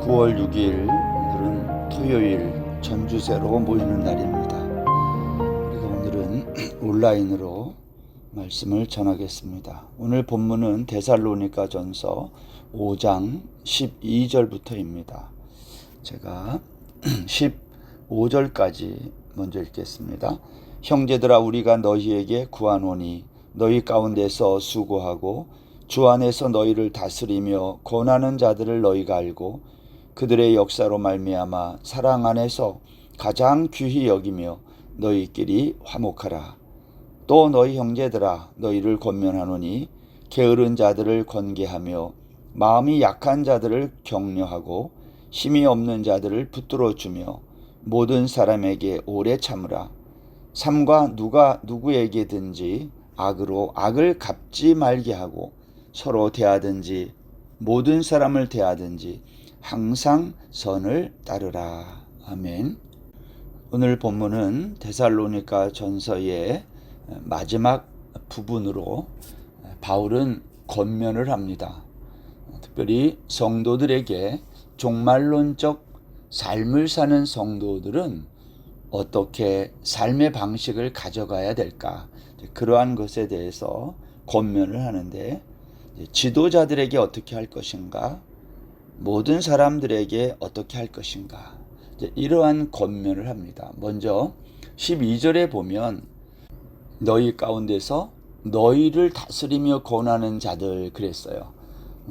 9월 6일 오늘은 토요일 전주새로 모이는 날입니다. 그리고 오늘은 온라인으로 말씀을 전하겠습니다. 오늘 본문은 데살로니가전서 5장 12절부터입니다. 제가 15절까지 먼저 읽겠습니다. 형제들아, 우리가 너희에게 구하노니 너희 가운데서 수고하고 주 안에서 너희를 다스리며 권하는 자들을 너희가 알고 그들의 역사로 말미암아 사랑 안에서 가장 귀히 여기며 너희끼리 화목하라. 또 너희 형제들아, 너희를 권면하노니 게으른 자들을 권계하며 마음이 약한 자들을 격려하고 힘이 없는 자들을 붙들어 주며 모든 사람에게 오래 참으라. 삼가 누구에게든지 악으로 악을 갚지 말게 하고 서로 대하든지 모든 사람을 대하든지 항상 선을 따르라. 아멘. 오늘 본문은 데살로니가 전서의 마지막 부분으로 바울은 권면을 합니다. 특별히 성도들에게 종말론적 삶을 사는 성도들은 어떻게 삶의 방식을 가져가야 될까? 그러한 것에 대해서 권면을 하는데, 지도자들에게 어떻게 할 것인가, 모든 사람들에게 어떻게 할 것인가, 이러한 권면을 합니다. 먼저 12절에 보면 너희 가운데서 너희를 다스리며 권하는 자들 그랬어요.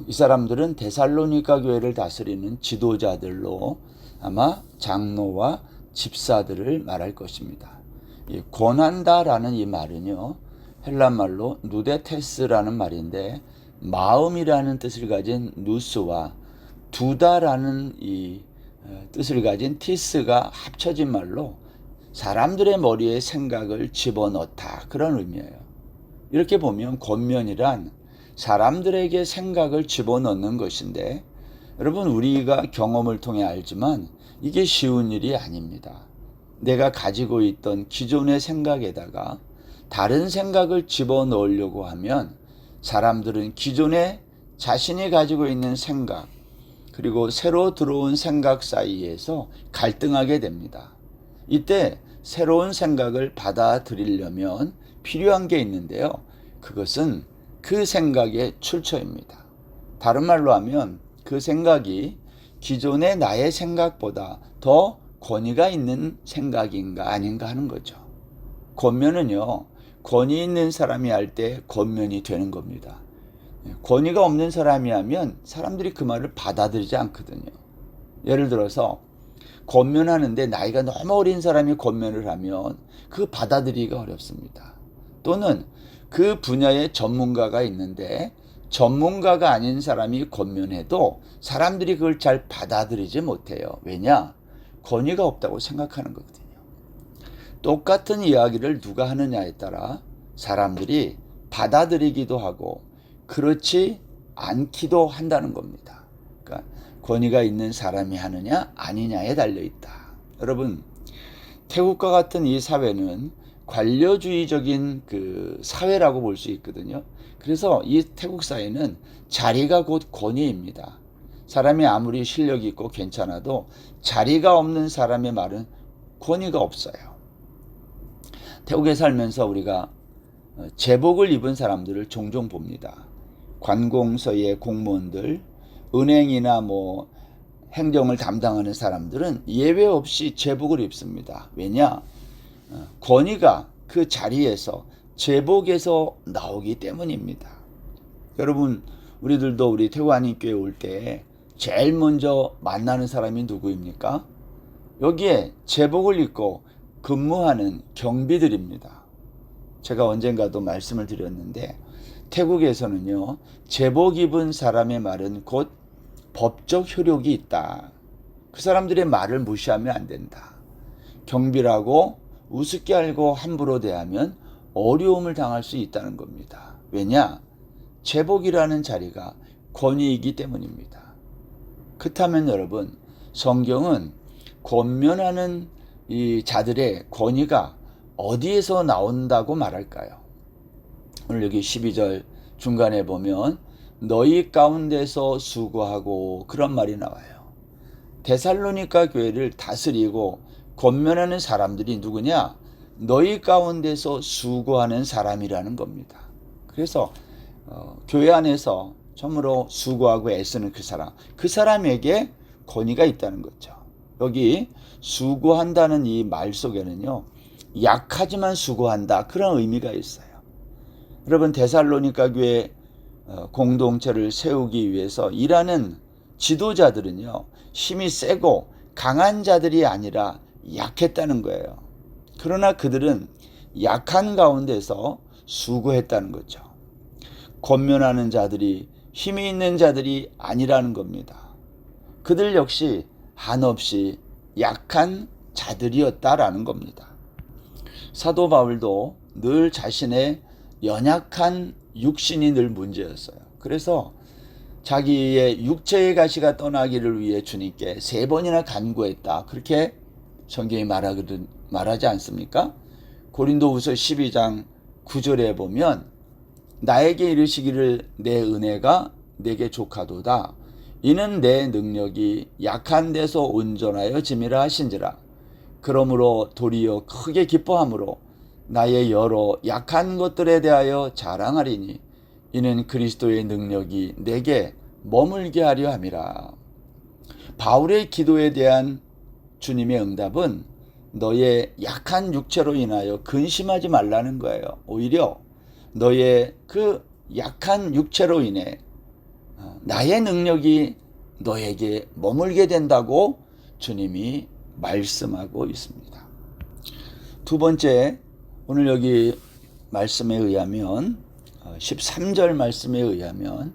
이 사람들은 데살로니가 교회를 다스리는 지도자들로 아마 장로와 집사들을 말할 것입니다. 이 권한다라는 이 말은요, 헬라말로 누데테스라는 말인데 마음이라는 뜻을 가진 누스와 두다라는 이 뜻을 가진 티스가 합쳐진 말로 사람들의 머리에 생각을 집어넣다, 그런 의미예요. 이렇게 보면 권면이란 사람들에게 생각을 집어넣는 것인데, 여러분, 우리가 경험을 통해 알지만 이게 쉬운 일이 아닙니다. 내가 가지고 있던 기존의 생각에다가 다른 생각을 집어넣으려고 하면 사람들은 기존에 자신이 가지고 있는 생각 그리고 새로 들어온 생각 사이에서 갈등하게 됩니다. 이때 새로운 생각을 받아들이려면 필요한 게 있는데요, 그것은 그 생각의 출처입니다. 다른 말로 하면 그 생각이 기존의 나의 생각보다 더 권위가 있는 생각인가 아닌가 하는 거죠. 권면은요, 권위 있는 사람이 할 때 권면이 되는 겁니다. 권위가 없는 사람이 하면 사람들이 그 말을 받아들이지 않거든요. 예를 들어서 권면하는데 나이가 너무 어린 사람이 권면을 하면 그 받아들이기가 어렵습니다. 또는 그 분야의 전문가가 있는데 전문가가 아닌 사람이 권면해도 사람들이 그걸 잘 받아들이지 못해요. 왜냐? 권위가 없다고 생각하는 거거든요. 똑같은 이야기를 누가 하느냐에 따라 사람들이 받아들이기도 하고 그렇지 않기도 한다는 겁니다. 그러니까 권위가 있는 사람이 하느냐 아니냐에 달려있다. 여러분, 태국과 같은 이 사회는 관료주의적인 그 사회라고 볼 수 있거든요. 그래서 이 태국 사회는 자리가 곧 권위입니다. 사람이 아무리 실력이 있고 괜찮아도 자리가 없는 사람의 말은 권위가 없어요. 태국에 살면서 우리가 제복을 입은 사람들을 종종 봅니다. 관공서의 공무원들, 은행이나 행정을 담당하는 사람들은 예외 없이 제복을 입습니다. 왜냐? 권위가 그 자리에서 제복에서 나오기 때문입니다. 여러분, 우리들도 우리 태국 한인교회 올 때 제일 먼저 만나는 사람이 누구입니까? 여기에 제복을 입고 근무하는 경비들입니다. 제가 언젠가도 말씀을 드렸는데 태국에서는요, 제복 입은 사람의 말은 곧 법적 효력이 있다. 그 사람들의 말을 무시하면 안 된다. 경비라고 우습게 알고 함부로 대하면 어려움을 당할 수 있다는 겁니다. 왜냐? 제복이라는 자리가 권위이기 때문입니다. 그렇다면 여러분, 성경은 권면하는 이 자들의 권위가 어디에서 나온다고 말할까요? 오늘 여기 12절 중간에 보면 너희 가운데서 수고하고 그런 말이 나와요. 데살로니가 교회를 다스리고 권면하는 사람들이 누구냐? 너희 가운데서 수고하는 사람이라는 겁니다. 그래서 교회 안에서 참으로 수고하고 애쓰는 그 사람에게 권위가 있다는 거죠. 여기 수고한다는 이 말 속에는요, 약하지만 수고한다, 그런 의미가 있어요. 여러분, 데살로니가 교회 공동체를 세우기 위해서 일하는 지도자들은요, 힘이 세고 강한 자들이 아니라 약했다는 거예요. 그러나 그들은 약한 가운데서 수고했다는 거죠. 권면하는 자들이 힘이 있는 자들이 아니라는 겁니다. 그들 역시 한없이 약한 자들이었다라는 겁니다. 사도 바울도 늘 자신의 연약한 육신이 늘 문제였어요. 그래서 자기의 육체의 가시가 떠나기를 위해 주님께 3번이나 간구했다, 그렇게 성경이 말하지 않습니까? 고린도후서 12장 9절에 보면 나에게 이르시기를 내 은혜가 내게 족하도다. 이는 내 능력이 약한 데서 온전하여 짐이라 하신지라. 그러므로 도리어 크게 기뻐함으로 나의 여러 약한 것들에 대하여 자랑하리니 이는 그리스도의 능력이 내게 머물게 하려 함이라. 바울의 기도에 대한 주님의 응답은 너의 약한 육체로 인하여 근심하지 말라는 거예요. 오히려 너의 그 약한 육체로 인해 나의 능력이 너에게 머물게 된다고 주님이 말씀하고 있습니다. 두 번째, 오늘 여기 말씀에 의하면 13절 말씀에 의하면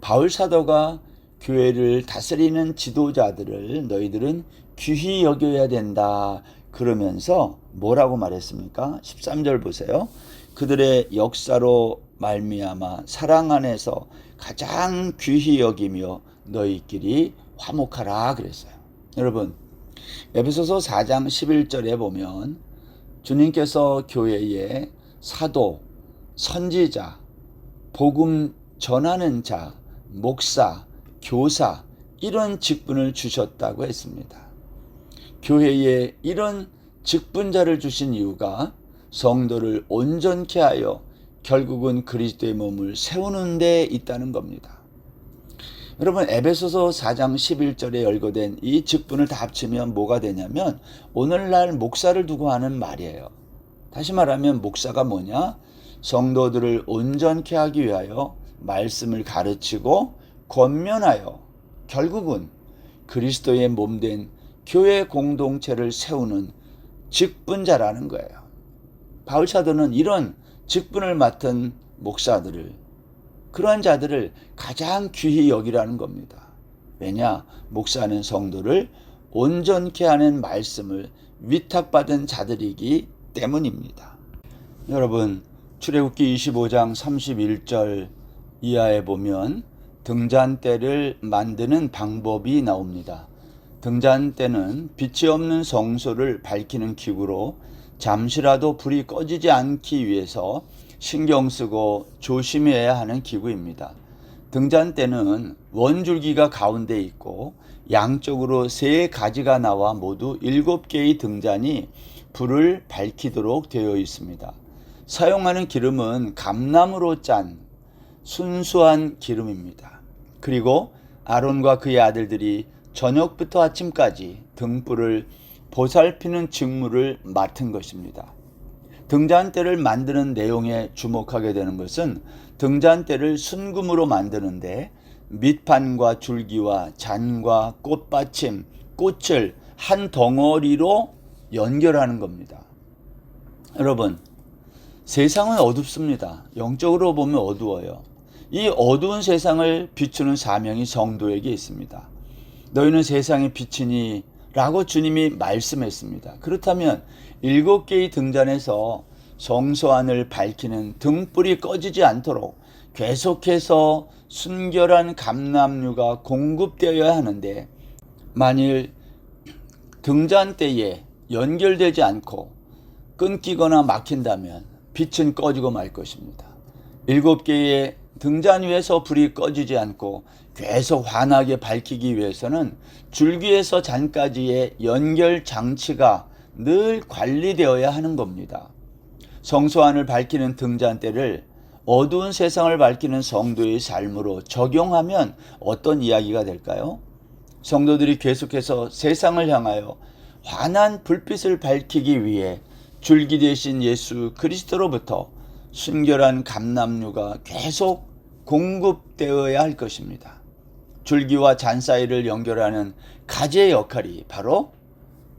바울 사도가 교회를 다스리는 지도자들을 너희들은 귀히 여겨야 된다 그러면서 뭐라고 말했습니까? 13절 보세요. 그들의 역사로 말미암아 사랑 안에서 가장 귀히 여기며 너희끼리 화목하라 그랬어요. 여러분, 에베소서 4장 11절에 보면 주님께서 교회에 사도, 선지자, 복음 전하는 자, 목사, 교사 이런 직분을 주셨다고 했습니다. 교회에 이런 직분자를 주신 이유가 성도를 온전케 하여 결국은 그리스도의 몸을 세우는 데 있다는 겁니다. 여러분, 에베소서 4장 11절에 열거된 이 직분을 다 합치면 뭐가 되냐면 오늘날 목사를 두고 하는 말이에요. 다시 말하면 목사가 뭐냐? 성도들을 온전케 하기 위하여 말씀을 가르치고 권면하여 결국은 그리스도의 몸된 교회 공동체를 세우는 직분자라는 거예요. 바울 사도는 이런 직분을 맡은 목사들을, 그러한 자들을 가장 귀히 여기라는 겁니다. 왜냐? 목사는 성도를 온전케 하는 말씀을 위탁받은 자들이기 때문입니다. 여러분, 출애굽기 25장 31절 이하에 보면 등잔대를 만드는 방법이 나옵니다. 등잔대는 빛이 없는 성소를 밝히는 기구로 잠시라도 불이 꺼지지 않기 위해서 신경 쓰고 조심해야 하는 기구입니다. 등잔대는 원줄기가 가운데 있고 양쪽으로 3가지가 나와 모두 7개의 등잔이 불을 밝히도록 되어 있습니다. 사용하는 기름은 감나무로 짠 순수한 기름입니다. 그리고 아론과 그의 아들들이 저녁부터 아침까지 등불을 보살피는 직무를 맡은 것입니다. 등잔대를 만드는 내용에 주목하게 되는 것은 등잔대를 순금으로 만드는데 밑판과 줄기와 잔과 꽃받침, 꽃을 한 덩어리로 연결하는 겁니다. 여러분, 세상은 어둡습니다. 영적으로 보면 어두워요. 이 어두운 세상을 비추는 사명이 성도에게 있습니다. 너희는 세상의 빛이니 라고 주님이 말씀했습니다. 그렇다면 7개의 등잔에서 성소 안을 밝히는 등불이 꺼지지 않도록 계속해서 순결한 감람유가 공급되어야 하는데 만일 등잔대에 연결되지 않고 끊기거나 막힌다면 빛은 꺼지고 말 것입니다. 7개의 등잔 위에서 불이 꺼지지 않고 계속 환하게 밝히기 위해서는 줄기에서 잔까지의 연결 장치가 늘 관리되어야 하는 겁니다. 성소 안을 밝히는 등잔대를 어두운 세상을 밝히는 성도의 삶으로 적용하면 어떤 이야기가 될까요? 성도들이 계속해서 세상을 향하여 환한 불빛을 밝히기 위해 줄기 되신 예수 그리스도로부터 순결한 감람류가 계속 공급되어야 할 것입니다. 줄기와 잔 사이를 연결하는 가지의 역할이 바로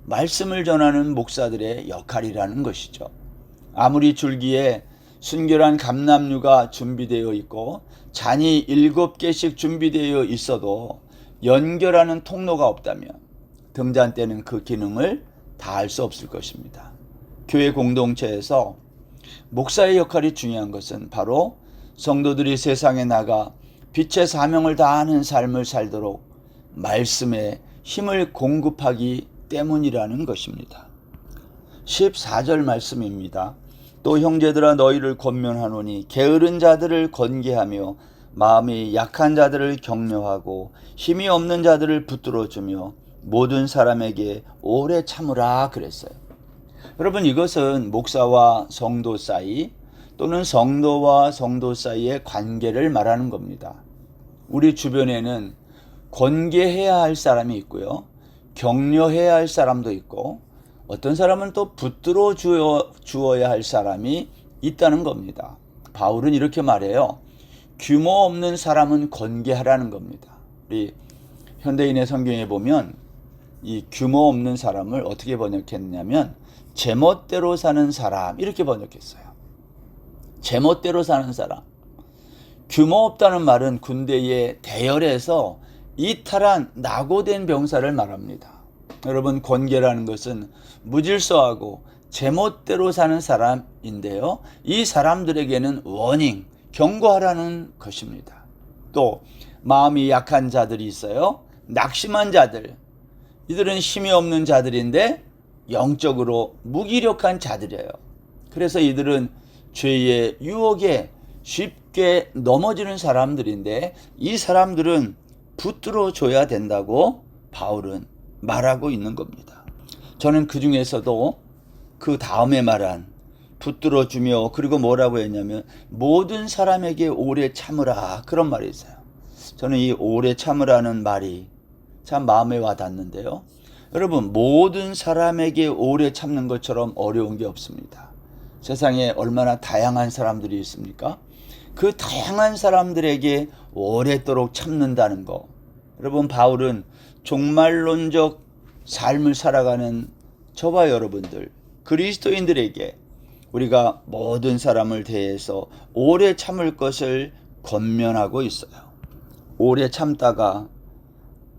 말씀을 전하는 목사들의 역할이라는 것이죠. 아무리 줄기에 순결한 감람류가 준비되어 있고 잔이 7개씩 준비되어 있어도 연결하는 통로가 없다면 등잔대는 그 기능을 다할 수 없을 것입니다. 교회 공동체에서 목사의 역할이 중요한 것은 바로 성도들이 세상에 나가 빛의 사명을 다하는 삶을 살도록 말씀에 힘을 공급하기 때문이라는 것입니다. 14절 말씀입니다. 또 형제들아 너희를 권면하노니 게으른 자들을 권계하며 마음이 약한 자들을 격려하고 힘이 없는 자들을 붙들어주며 모든 사람에게 오래 참으라 그랬어요. 여러분, 이것은 목사와 성도 사이 또는 성도와 성도 사이의 관계를 말하는 겁니다. 우리 주변에는 권계해야 할 사람이 있고요, 격려해야 할 사람도 있고, 어떤 사람은 또 붙들어 주어야 할 사람이 있다는 겁니다. 바울은 이렇게 말해요. 규모 없는 사람은 권계하라는 겁니다. 우리 현대인의 성경에 보면 이 규모 없는 사람을 어떻게 번역했냐면 제멋대로 사는 사람 이렇게 번역했어요. 제멋대로 사는 사람. 규모 없다는 말은 군대의 대열에서 이탈한 낙오된 병사를 말합니다. 여러분, 권계라는 것은 무질서하고 제멋대로 사는 사람인데요, 이 사람들에게는 워닝, 경고하라는 것입니다. 또 마음이 약한 자들이 있어요. 낙심한 자들. 이들은 힘이 없는 자들인데 영적으로 무기력한 자들이에요. 그래서 이들은 죄의 유혹에 쉽게 넘어지는 사람들인데 이 사람들은 붙들어 줘야 된다고 바울은 말하고 있는 겁니다. 저는 그 중에서도 그 다음에 말한 붙들어 주며, 그리고 뭐라고 했냐면 모든 사람에게 오래 참으라, 그런 말이 있어요. 저는 이 오래 참으라는 말이 참 마음에 와닿는데요. 여러분, 모든 사람에게 오래 참는 것처럼 어려운 게 없습니다. 세상에 얼마나 다양한 사람들이 있습니까? 그 다양한 사람들에게 오래도록 참는다는 거. 여러분, 바울은 종말론적 삶을 살아가는 저와 여러분들, 그리스도인들에게 우리가 모든 사람을 대해서 오래 참을 것을 권면하고 있어요. 오래 참다가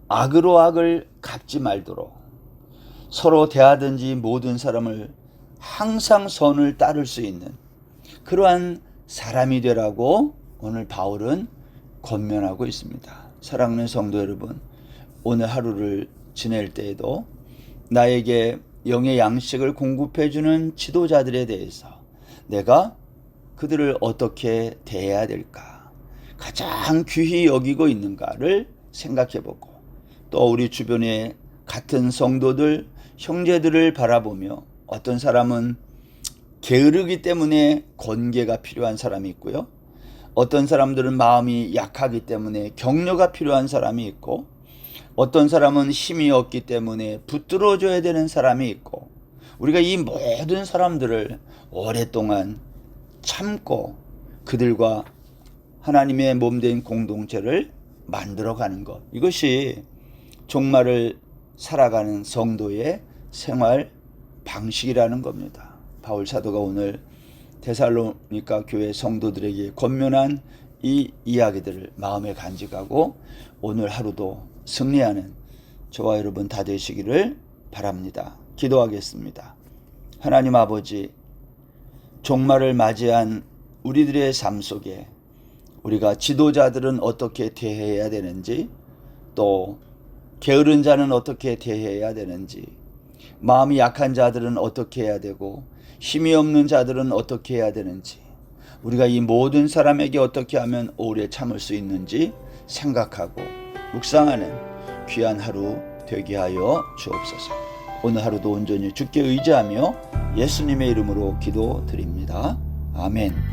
악으로 악을 갚지 말도록 서로 대하든지 모든 사람을 항상 선을 따를 수 있는 그러한 사람이 되라고 오늘 바울은 권면하고 있습니다. 사랑하는 성도 여러분, 오늘 하루를 지낼 때에도 나에게 영의 양식을 공급해주는 지도자들에 대해서 내가 그들을 어떻게 대해야 될까, 가장 귀히 여기고 있는가를 생각해보고, 또 우리 주변에 같은 성도들, 형제들을 바라보며 어떤 사람은 게으르기 때문에 권계가 필요한 사람이 있고요, 어떤 사람들은 마음이 약하기 때문에 격려가 필요한 사람이 있고, 어떤 사람은 힘이 없기 때문에 붙들어줘야 되는 사람이 있고, 우리가 이 모든 사람들을 오랫동안 참고 그들과 하나님의 몸된 공동체를 만들어가는 것, 이것이 종말을 살아가는 성도의 생활 방식이라는 겁니다. 바울 사도가 오늘 데살로니가 교회 성도들에게 권면한 이 이야기들을 마음에 간직하고 오늘 하루도 승리하는 저와 여러분 다 되시기를 바랍니다. 기도하겠습니다. 하나님 아버지, 종말을 맞이한 우리들의 삶 속에 우리가 지도자들은 어떻게 대해야 되는지, 또 게으른 자는 어떻게 대해야 되는지, 마음이 약한 자들은 어떻게 해야 되고 힘이 없는 자들은 어떻게 해야 되는지, 우리가 이 모든 사람에게 어떻게 하면 오래 참을 수 있는지 생각하고 묵상하는 귀한 하루 되게 하여 주옵소서. 오늘 하루도 온전히 주께 의지하며 예수님의 이름으로 기도드립니다. 아멘.